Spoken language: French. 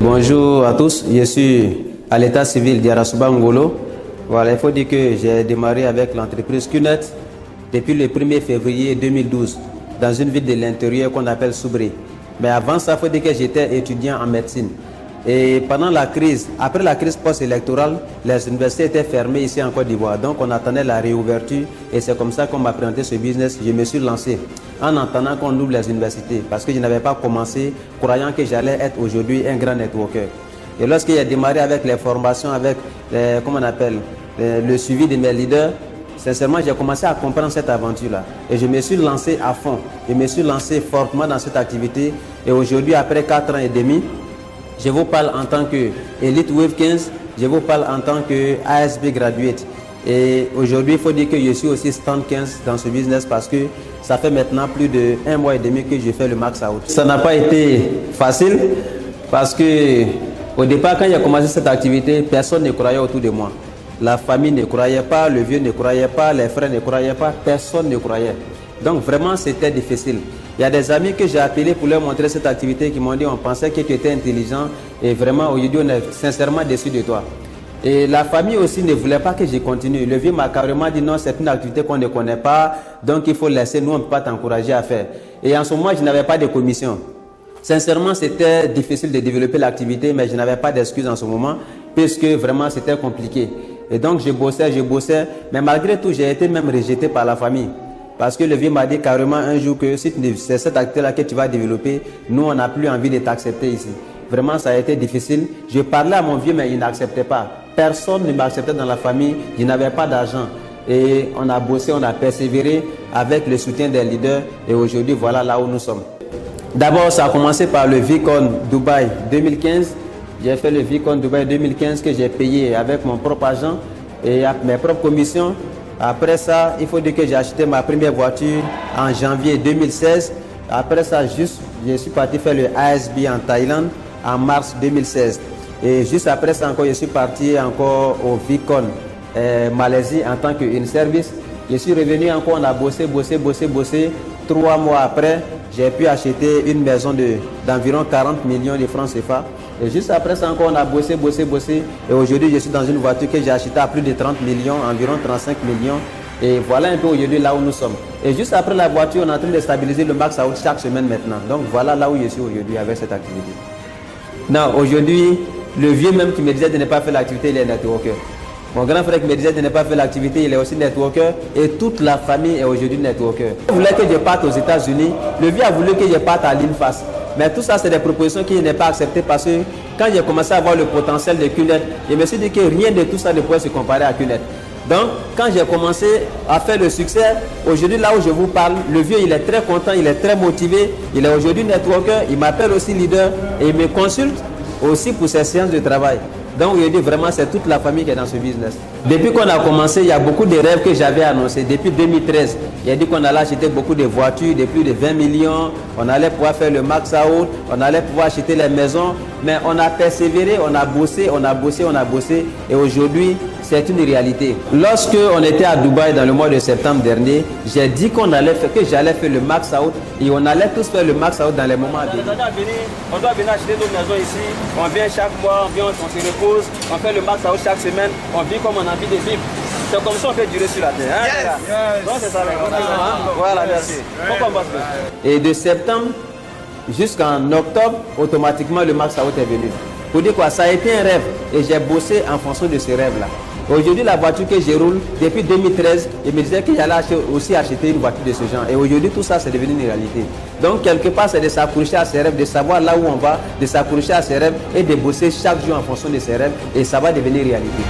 Bonjour à tous, je suis à l'état civil d'Yarasuba Ngolo. Voilà, il faut dire que j'ai démarré avec l'entreprise QNet depuis le 1er février 2012 dans une ville de l'intérieur qu'on appelle Soubré. Mais avant ça, il faut dire que j'étais étudiant en médecine. Et pendant la crise, après la crise post-électorale, les universités étaient fermées ici en Côte d'Ivoire. Donc on attendait la réouverture et c'est comme ça qu'on m'a présenté ce business. Je me suis lancé en attendant qu'on ouvre les universités parce que je n'avais pas commencé croyant que j'allais être aujourd'hui un grand networker. Et lorsqu'il a démarré avec les formations, avec le suivi de mes leaders, sincèrement, j'ai commencé à comprendre cette aventure-là. Et je me suis lancé à fond. Je me suis lancé fortement dans cette activité. Et aujourd'hui, après 4 ans et demi, je vous parle en tant que Elite Wave 15, je vous parle en tant que ASB Graduate. Et aujourd'hui, il faut dire que je suis aussi stand 15 dans ce business parce que ça fait maintenant plus de 1 mois et demi que je fais le max out. Ça n'a pas été facile parce que au départ, quand j'ai commencé cette activité, personne ne croyait autour de moi. La famille ne croyait pas, le vieux ne croyait pas, les frères ne croyaient pas, personne ne croyait. Donc vraiment, c'était difficile. Il y a des amis que j'ai appelés pour leur montrer cette activité qui m'ont dit on pensait que tu étais intelligent et vraiment aujourd'hui on est sincèrement déçu de toi. Et la famille aussi ne voulait pas que je continue. Le vieux m'a carrément dit non, c'est une activité qu'on ne connaît pas, donc il faut laisser, nous on ne peut pas t'encourager à faire. Et en ce moment, je n'avais pas de commission. Sincèrement, c'était difficile de développer l'activité, mais je n'avais pas d'excuses en ce moment, puisque vraiment c'était compliqué. Et donc je bossais, mais malgré tout, j'ai été même rejeté par la famille. Parce que le vieux m'a dit carrément un jour que si c'est cette activité-là que tu vas développer, nous on n'a plus envie de t'accepter ici. Vraiment, ça a été difficile. Je parlais à mon vieux, mais il n'acceptait pas. Personne ne m'acceptait dans la famille, je n'avais pas d'argent. Et on a bossé, on a persévéré avec le soutien des leaders. Et aujourd'hui, voilà là où nous sommes. D'abord, ça a commencé par le VCon Dubaï 2015. J'ai fait le VCon Dubaï 2015 que j'ai payé avec mon propre argent et mes propres commissions. Après ça, il faut dire que j'ai acheté ma première voiture en janvier 2016. Après ça, je suis parti faire le ASB en Thaïlande en mars 2016. Et juste après ça encore, je suis parti encore au VCon Malaisie en tant qu'in-service. Je suis revenu encore, on a bossé. 3 mois après, j'ai pu acheter une maison d'environ 40 millions de francs CFA. Et juste après ça encore, on a bossé. Et aujourd'hui, je suis dans une voiture que j'ai achetée à plus de 30 millions, environ 35 millions. Et voilà un peu aujourd'hui là où nous sommes. Et juste après la voiture, on est en train de stabiliser le max out chaque semaine maintenant. Donc voilà là où je suis aujourd'hui avec cette activité. Non, aujourd'hui, le vieux même qui me disait de ne pas faire l'activité, il est networker. Mon grand frère qui me disait de ne pas faire l'activité, il est aussi networker. Et toute la famille est aujourd'hui networker. Il voulait que je parte aux États-Unis. Le vieux a voulu que je parte à l'INFAS. Mais tout ça, c'est des propositions qui n'est pas acceptées parce que quand j'ai commencé à voir le potentiel de QNet, je me suis dit que rien de tout ça ne pouvait se comparer à QNet. Donc, quand j'ai commencé à faire le succès, aujourd'hui, là où je vous parle, le vieux, il est très content, il est très motivé. Il est aujourd'hui networker, il m'appelle aussi leader et il me consulte aussi pour ses séances de travail. Donc, je dis vraiment, c'est toute la famille qui est dans ce business. Depuis qu'on a commencé, il y a beaucoup de rêves que j'avais annoncés. Depuis 2013, il a dit qu'on allait acheter beaucoup de voitures de plus de 20 millions. On allait pouvoir faire le max out. On allait pouvoir acheter les maisons. Mais on a persévéré, on a bossé. Et aujourd'hui, c'est une réalité. Lorsque on était à Dubaï dans le mois de septembre dernier, j'ai dit que j'allais faire le max out. Et on allait tous faire le max out dans les moments à venir. On doit venir acheter nos maisons ici. On vient chaque mois, on se repose. On fait le max out chaque semaine. On vit comme on a envie de vivre. C'est comme ça qu'on fait durer sur la terre. Hein? Yes. Donc c'est ça. Voilà, merci. Et de septembre jusqu'en octobre, automatiquement le max out est venu. Pour dire quoi, ça a été un rêve. Et j'ai bossé en fonction de ce rêve-là. Aujourd'hui, la voiture que je roule, depuis 2013, il me disait que j'allais aussi acheter une voiture de ce genre. Et aujourd'hui, tout ça, c'est devenu une réalité. Donc, quelque part, c'est de s'accrocher à ses rêves, de savoir là où on va, de s'accrocher à ses rêves et de bosser chaque jour en fonction de ses rêves. Et ça va devenir réalité.